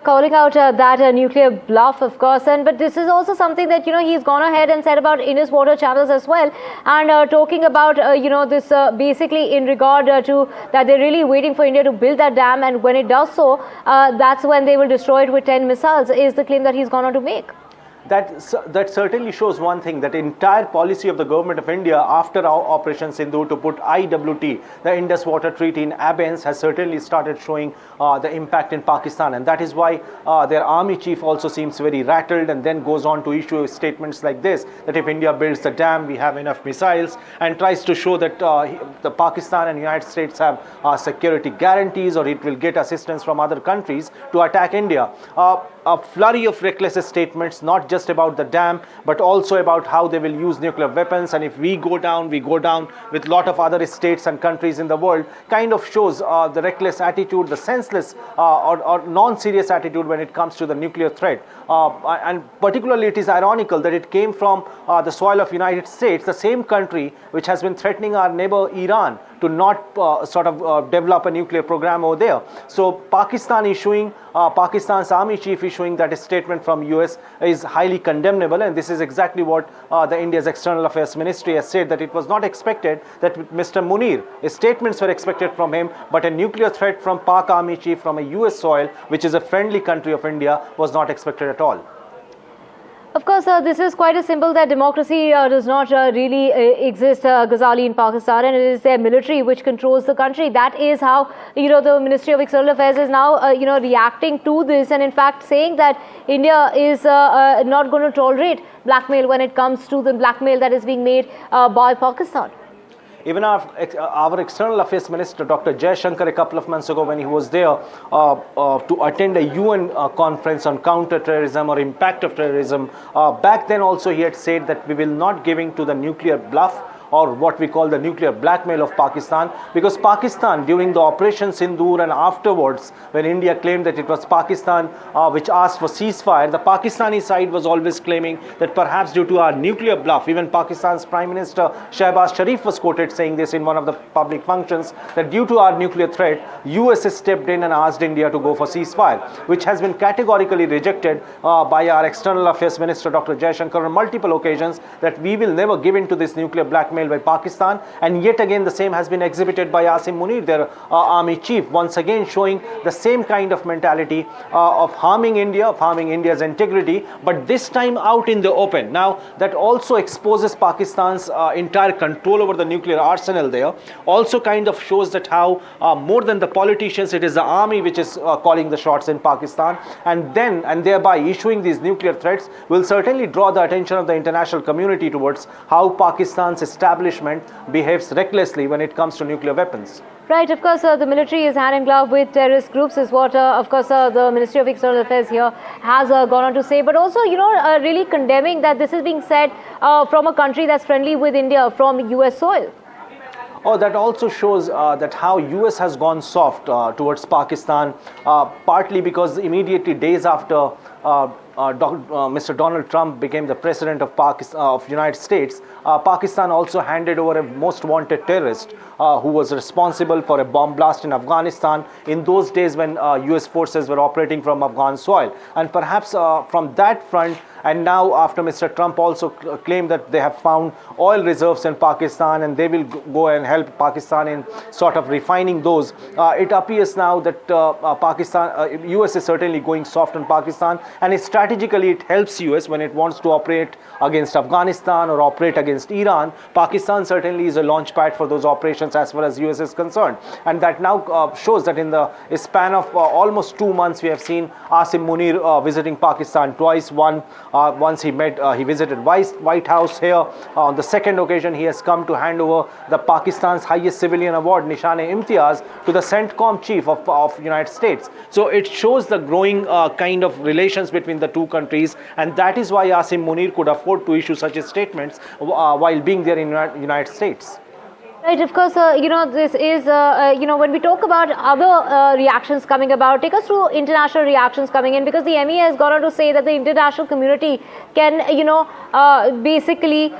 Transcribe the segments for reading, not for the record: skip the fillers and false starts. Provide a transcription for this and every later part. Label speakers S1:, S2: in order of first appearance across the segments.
S1: calling out that nuclear bluff, of course, but this is also something that he's gone ahead and said about Indus water channels as well, and talking about this basically in regard to that they're really waiting for India to build that dam, and when it does so, that's when they will destroy it with 10 missiles. Is the claim that he's gone on to make.
S2: That certainly shows one thing, that entire policy of the government of India after our Operation Sindhu to put IWT, the Indus Water Treaty, in abeyance has certainly started showing the impact in Pakistan, and that is why their army chief also seems very rattled and then goes on to issue statements like this, that if India builds the dam, we have enough missiles, and tries to show that the Pakistan and United States have security guarantees, or it will get assistance from other countries to attack India. A flurry of reckless statements, not just about the dam, but also about how they will use nuclear weapons, and if we go down with a lot of other states and countries in the world, kind of shows the reckless attitude, the senseless or non-serious attitude when it comes to the nuclear threat. And particularly it is ironical that it came from the soil of United States, the same country which has been threatening our neighbor Iran to not develop a nuclear program over there. So Pakistan's army chief issuing that statement from US is highly condemnable, and this is exactly what the India's External Affairs Ministry has said, that it was not expected that Mr. Munir, statements were expected from him, but a nuclear threat from Pak army chief from a US soil, which is a friendly country of India, was not expected at all.
S1: Of course, this is quite a symbol that democracy does not really exist, Ghazali, in Pakistan, and it is their military which controls the country. That is how, the Ministry of External Affairs is now, reacting to this, and in fact saying that India is not going to tolerate blackmail when it comes to the blackmail that is being made by Pakistan.
S2: Even our External Affairs Minister, Dr. Jaishankar, a couple of months ago when he was there to attend a UN conference on counter-terrorism or impact of terrorism, back then also he had said that we will not give in to the nuclear bluff, or what we call the nuclear blackmail of Pakistan, because Pakistan, during the Operation Sindoor and afterwards, when India claimed that it was Pakistan which asked for ceasefire, the Pakistani side was always claiming that perhaps due to our nuclear bluff, even Pakistan's Prime Minister Shehbaz Sharif was quoted saying this in one of the public functions, that due to our nuclear threat, US stepped in and asked India to go for ceasefire, which has been categorically rejected by our External Affairs Minister Dr. Jaishankar on multiple occasions, that we will never give in to this nuclear blackmail by Pakistan. And yet again the same has been exhibited by Asim Munir, their army chief, once again showing the same kind of mentality of harming India, of harming India's integrity, but this time out in the open. Now that also exposes Pakistan's entire control over the nuclear arsenal there, also kind of shows that how more than the politicians, it is the army which is calling the shots in Pakistan, and thereby issuing these nuclear threats will certainly draw the attention of the international community towards how Pakistan's establishment behaves recklessly when it comes to nuclear weapons.
S1: Right, of course, the military is hand in glove with terrorist groups, is what, of course, the Ministry of External Affairs here has gone on to say. But also, really condemning that this is being said from a country that's friendly with India, from US soil.
S2: Oh, that also shows that how US has gone soft towards Pakistan, partly because immediately days after Mr. Donald Trump became the president of United States, Pakistan also handed over a most wanted terrorist who was responsible for a bomb blast in Afghanistan in those days when US forces were operating from Afghan soil. And perhaps from that front, and now after Mr. Trump also claimed that they have found oil reserves in Pakistan and they will go and help Pakistan in sort of refining those, it appears now that US is certainly going soft on Pakistan, and strategically it helps US when it wants to operate against Afghanistan or operate against Iran. Pakistan certainly is a launch pad for those operations as far as US is concerned, and that now shows that in the span of almost 2 months we have seen Asim Munir visiting Pakistan twice. Once he visited White House here. On the second occasion, he has come to hand over the Pakistan's highest civilian award, Nishane-e-Imtiaz, to the CENTCOM chief of United States. So it shows the growing kind of relations between the two countries, and that is why Asim Munir could afford to issue such statements while being there in United States.
S1: Right, of course, this is, when we talk about other reactions coming about, take us through international reactions coming in, because the MEA has gone on to say that the international community can, basically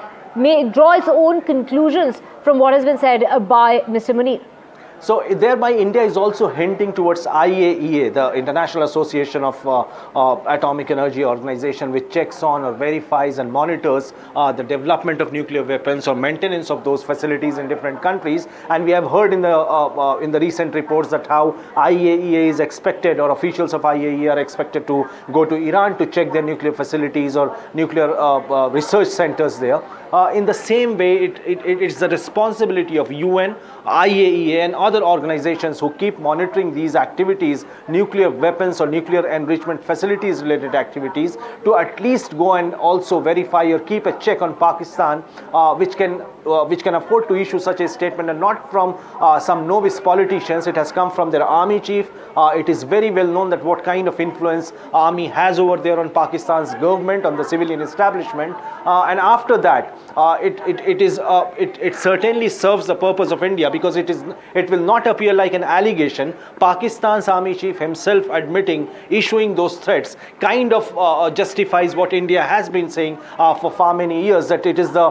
S1: draw its own conclusions from what has been said by Mr. Munir.
S2: So thereby India is also hinting towards IAEA, the International Association of Atomic Energy Organization, which checks on or verifies and monitors the development of nuclear weapons or maintenance of those facilities in different countries. And we have heard in the recent reports that how IAEA is expected, or officials of IAEA are expected to go to Iran to check their nuclear facilities or nuclear research centers there. In the same way, it's the responsibility of UN, IAEA and other organizations who keep monitoring these activities, nuclear weapons or nuclear enrichment facilities related activities, to at least go and also verify or keep a check on Pakistan, which can afford to issue such a statement, and not from some novice politicians. It has come from their army chief. It is very well known that what kind of influence army has over there on Pakistan's government, on the civilian establishment, and after that it certainly serves the purpose of India, because it will not appear like an allegation. Pakistan's army chief himself admitting, issuing those threats, kind of justifies what India has been saying for far many years, that it is the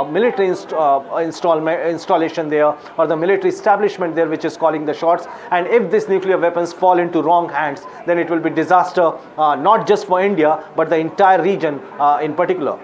S2: military installation there, or the military establishment there, which is calling the shots. And if these nuclear weapons fall into wrong hands, then it will be disaster, not just for India but the entire region in particular.